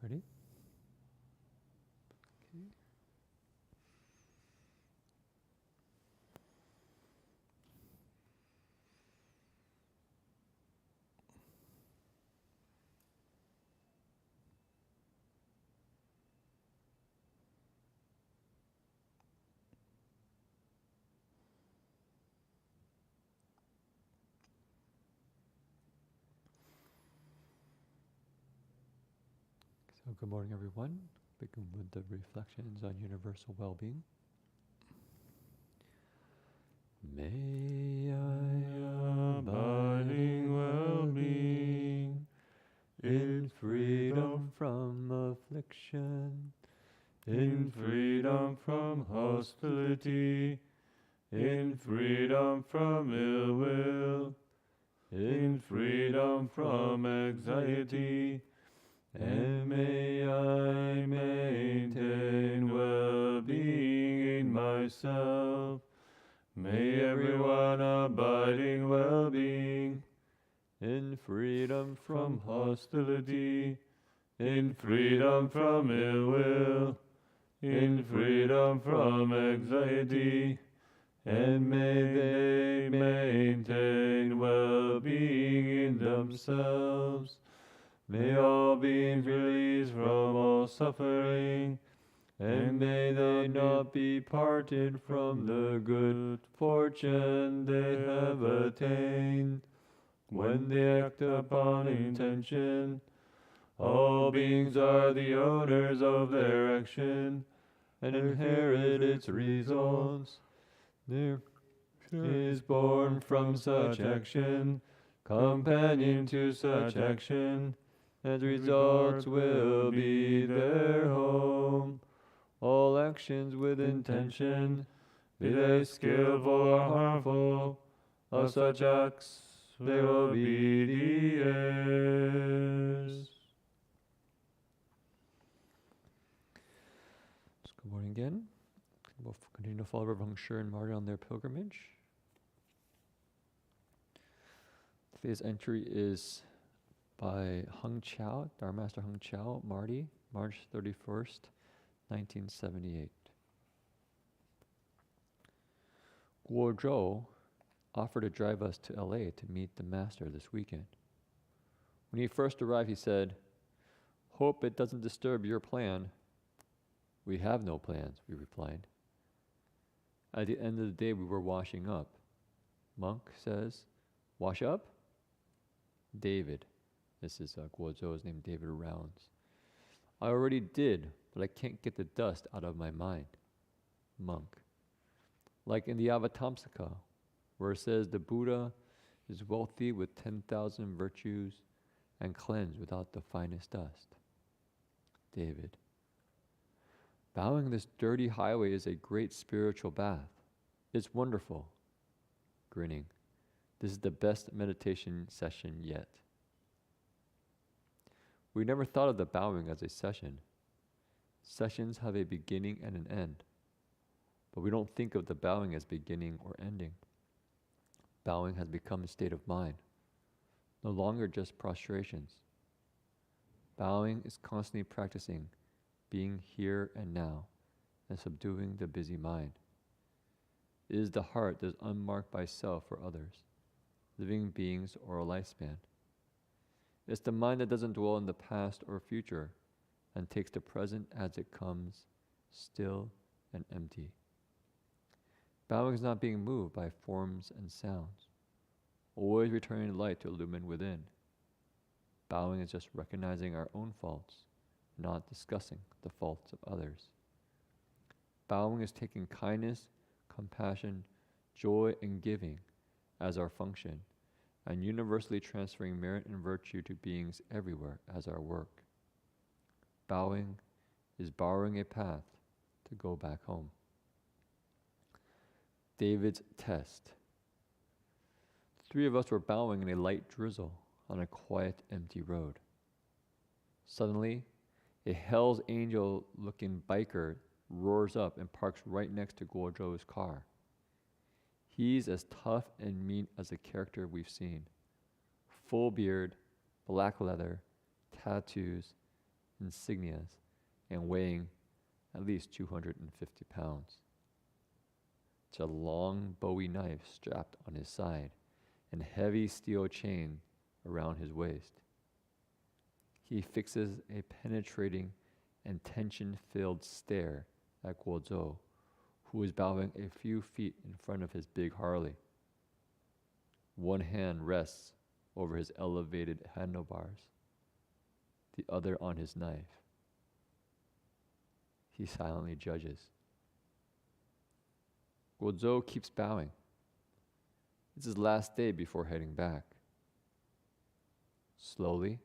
Ready? Okay. So good morning, everyone. Begin with the reflections on universal well-being. May I abiding well-being in freedom from affliction, in freedom from hostility, in freedom from ill will, in freedom from anxiety, and may I maintain well-being in myself. May everyone abiding well-being in freedom from hostility, in freedom from ill will, in freedom from anxiety, and may they maintain well-being in themselves. May all beings released from all suffering, and may they not be parted from the good fortune they have attained. When they act upon intention, all beings are the owners of their action, and inherit its results. There is born from such action, companion to such action, and results will be their home. All actions with intention, be they skillful or harmful, of such acts they will be the heirs. So good morning again. We'll continue to follow Rev. Heng and Marty on their pilgrimage. Today's entry is by Heng Chau, our Master Heng Chau, Marty, March 31st, 1978. Guo Zhou offered to drive us to LA to meet the Master this weekend. When he first arrived, he said, "Hope it doesn't disturb your plan." "We have no plans," we replied. At the end of the day, we were washing up. Monk says, "Wash up?" David. This is Guo Zhou's name, David Rounds. "I already did, but I can't get the dust out of my mind." Monk. Like in the Avatamsaka, where it says the Buddha is wealthy with 10,000 virtues and cleansed without the finest dust. David. Bowing this dirty highway is a great spiritual bath. It's wonderful. Grinning. This is the best meditation session yet. We never thought of the bowing as a session. Sessions have a beginning and an end, but we don't think of the bowing as beginning or ending. Bowing has become a state of mind, no longer just prostrations. Bowing is constantly practicing being here and now and subduing the busy mind. It is the heart that is unmarked by self or others, living beings or a lifespan. It's the mind that doesn't dwell in the past or future and takes the present as it comes, still and empty. Bowing is not being moved by forms and sounds, always returning light to illumine within. Bowing is just recognizing our own faults, not discussing the faults of others. Bowing is taking kindness, compassion, joy, and giving as our function, and universally transferring merit and virtue to beings everywhere as our work. Bowing is borrowing a path to go back home. David's test. The three of us were bowing in a light drizzle on a quiet, empty road. Suddenly, a Hell's Angel-looking biker roars up and parks right next to Guo Zhou's car. He's as tough and mean as a character we've seen. Full beard, black leather, tattoos, insignias, and weighing at least 250 pounds. It's a long Bowie knife strapped on his side and heavy steel chain around his waist. He fixes a penetrating and tension-filled stare at Guo Zhou, who is bowing a few feet in front of his big Harley. One hand rests over his elevated handlebars, the other on his knife. He silently judges. Guo Zhou keeps bowing. It's his last day before heading back. Slowly,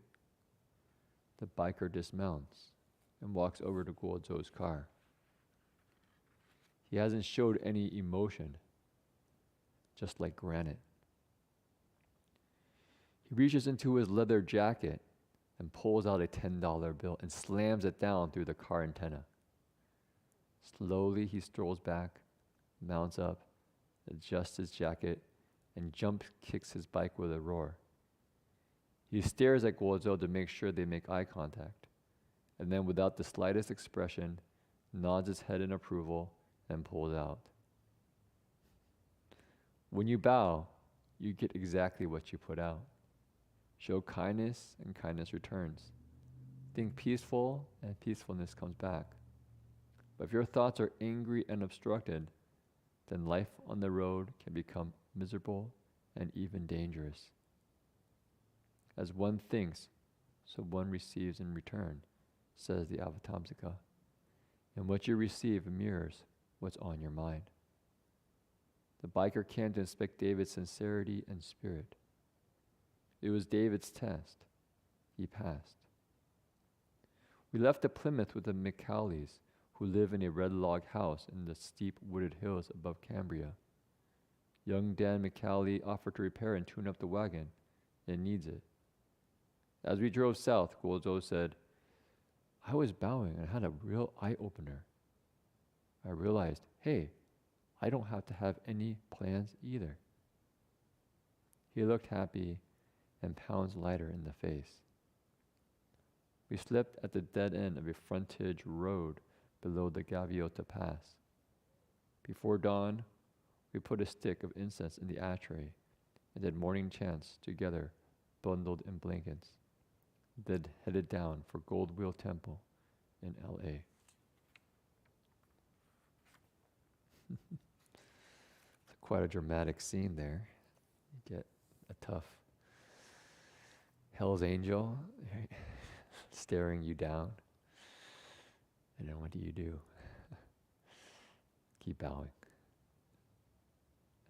the biker dismounts and walks over to Guo Zhou's car. He hasn't showed any emotion, just like granite. He reaches into his leather jacket and pulls out a $10 bill and slams it down through the car antenna. Slowly he strolls back, mounts up, adjusts his jacket, and jump kicks his bike with a roar. He stares at Guo Zhou to make sure they make eye contact, and then without the slightest expression, nods his head in approval and pulls out. When you bow, you get exactly what you put out. Show kindness, and kindness returns. Think peaceful, and peacefulness comes back. But if your thoughts are angry and obstructed, then life on the road can become miserable and even dangerous. As one thinks, so one receives in return, says the Avatamsaka. And what you receive mirrors what's on your mind. The biker came to inspect David's sincerity and spirit. It was David's test. He passed. We left the Plymouth with the McCallies, who live in a red log house in the steep wooded hills above Cambria. Young Dan McCallie offered to repair and tune up the wagon. It needs it. As we drove south, Guo Zhou said, I was bowing and had a real eye-opener. I realized, hey, I don't have to have any plans either. He looked happy and pounds lighter in the face. We slept at the dead end of a frontage road below the Gaviota Pass. Before dawn, we put a stick of incense in the ashtray and did morning chants together, bundled in blankets, then headed down for Gold Wheel Temple in L.A. It's quite a dramatic scene there. You get a tough Hell's Angel staring you down. And then what do? Keep bowing.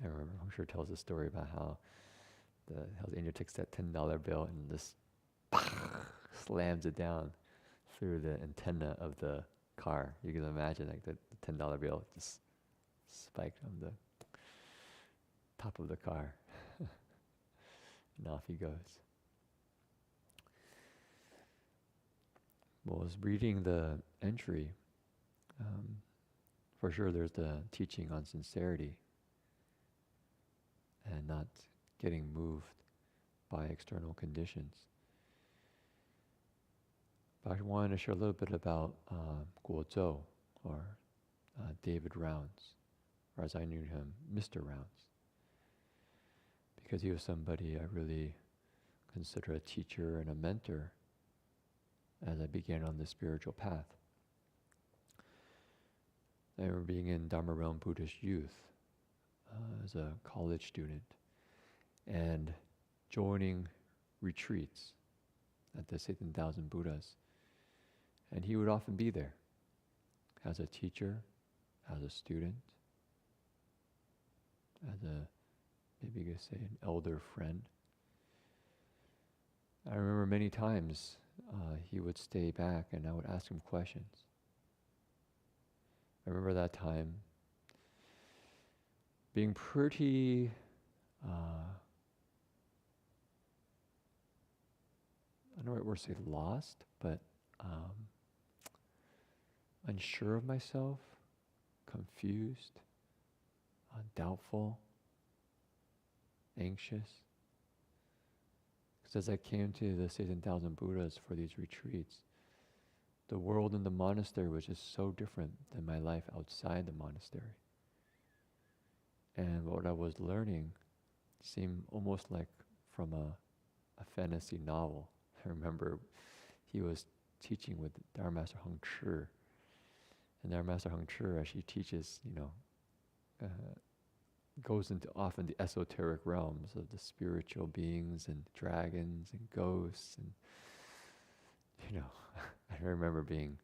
I remember, I'm sure it tells a story about how the Hell's Angel takes that $10 bill and just slams it down through the antenna of the car. You can imagine like the $10 bill just spiked on the top of the car. And off he goes. Well, I was reading the entry. For sure there's the teaching on sincerity and not getting moved by external conditions. But I wanted to share a little bit about Guo Zhou, or David Rounds, or as I knew him, Mr. Rounds, because he was somebody I really consider a teacher and a mentor as I began on the spiritual path. I remember being in Dharma Realm Buddhist youth as a college student and joining retreats at the Satan Thousand Buddhas. And he would often be there as a teacher, as a student, as a, maybe you could say, an elder friend. I remember many times he would stay back and I would ask him questions. I remember that time being pretty I don't know what word to say, lost, but unsure of myself, confused, doubtful, anxious. Because as I came to the 7,000 Buddhas for these retreats, the world in the monastery was just so different than my life outside the monastery. And what I was learning seemed almost like from a fantasy novel. I remember he was teaching with Dharma Master Heng Chi. And Dharma Master Heng Chi, as she teaches, goes into often the esoteric realms of the spiritual beings and dragons and ghosts. And, I remember being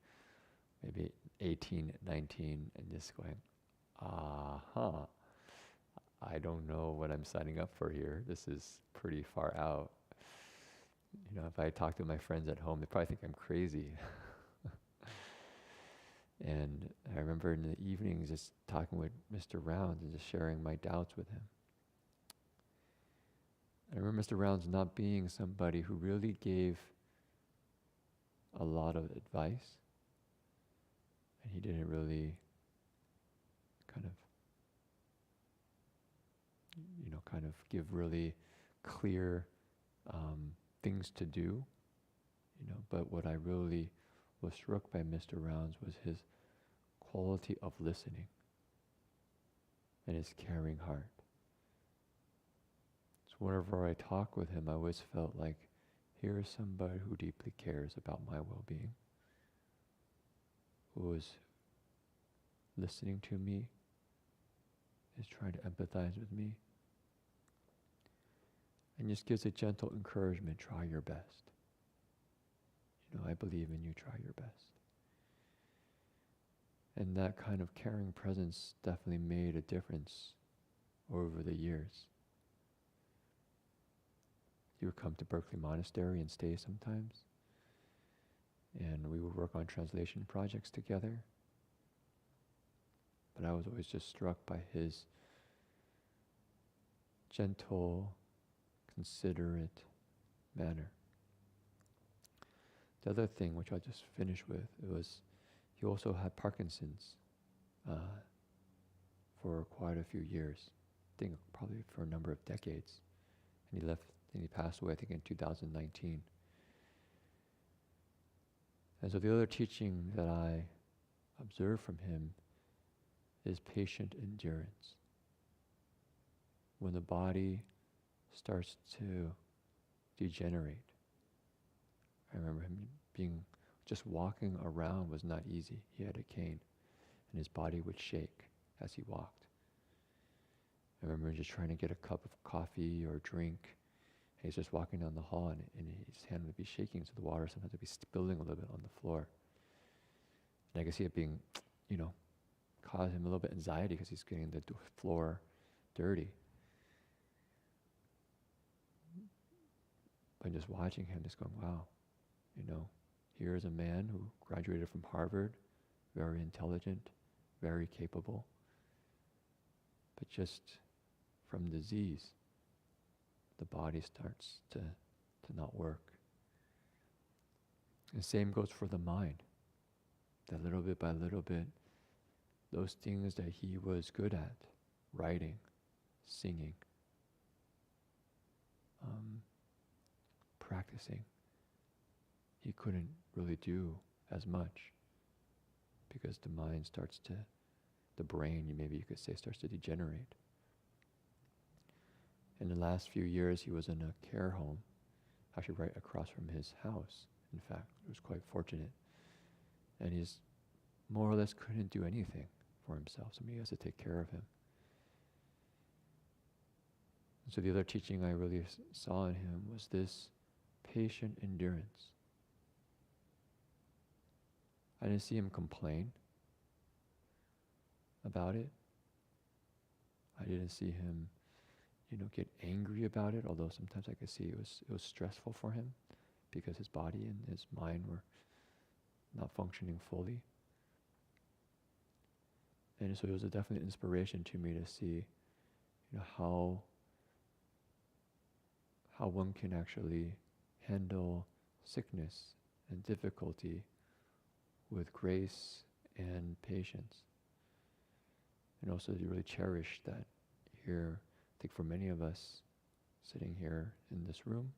maybe 18, 19 and just going, I don't know what I'm signing up for here. This is pretty far out. If I talk to my friends at home, they probably think I'm crazy. And I remember in the evenings just talking with Mr. Rounds and just sharing my doubts with him. I remember Mr. Rounds not being somebody who really gave a lot of advice. And he didn't really kind of give really clear things to do. But what I really was struck by Mr. Rounds was his quality of listening and his caring heart. So whenever I talk with him, I always felt like here is somebody who deeply cares about my well-being, who is listening to me, is trying to empathize with me, and just gives a gentle encouragement, try your best. I believe in you, try your best. And that kind of caring presence definitely made a difference over the years. He would come to Berkeley Monastery and stay sometimes. And we would work on translation projects together. But I was always just struck by his gentle, considerate manner. The other thing, which I'll just finish with, it was he also had Parkinson's for quite a few years. I think probably for a number of decades. And he passed away, I think, in 2019. And so the other teaching that I observed from him is patient endurance. When the body starts to degenerate, I remember him just walking around was not easy. He had a cane, and his body would shake as he walked. I remember just trying to get a cup of coffee or drink, and he's just walking down the hall, and his hand would be shaking, so the water sometimes would be spilling a little bit on the floor. And I could see it being, cause him a little bit of anxiety because he's getting the floor dirty. But just watching him, just going, wow, here is a man who graduated from Harvard, very intelligent, very capable, but just from disease, the body starts to not work. The same goes for the mind. That little bit by little bit, those things that he was good at, writing, singing, practicing, he couldn't really do as much because the mind the brain, maybe you could say, starts to degenerate. In the last few years, he was in a care home, actually right across from his house. In fact, it was quite fortunate. And he's more or less couldn't do anything for himself. Somebody has to take care of him. And so the other teaching I really saw in him was this patient endurance. I didn't see him complain about it. I didn't see him, get angry about it, although sometimes I could see it was stressful for him because his body and his mind were not functioning fully. And so it was a definite inspiration to me to see, how one can actually handle sickness and difficulty with grace and patience. And also to really cherish that here, I think for many of us sitting here in this room,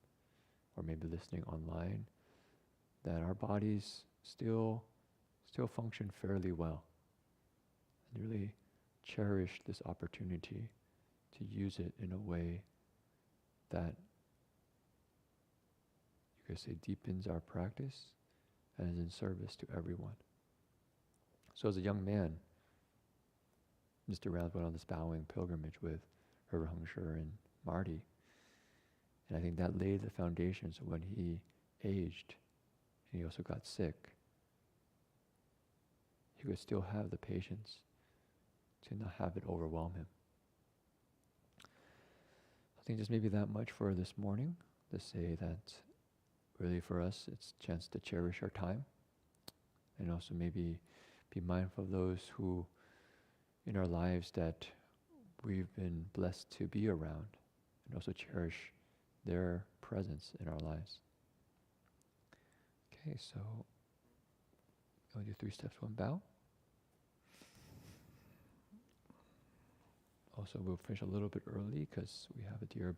or maybe listening online, that our bodies still function fairly well. And really cherish this opportunity to use it in a way that you could say deepens our practice and is in service to everyone. So as a young man, Mr. Rams went on this bowing pilgrimage with Herbert Heng and Marty. And I think that laid the foundation, so when he aged and he also got sick, he could still have the patience to not have it overwhelm him. I think just maybe that much for this morning, to say that really for us it's a chance to cherish our time and also maybe be mindful of those who in our lives that we've been blessed to be around, and also cherish their presence in our lives. Okay, so I'll do 3 steps, 1 bow. Also, we'll finish a little bit early because we have a DRB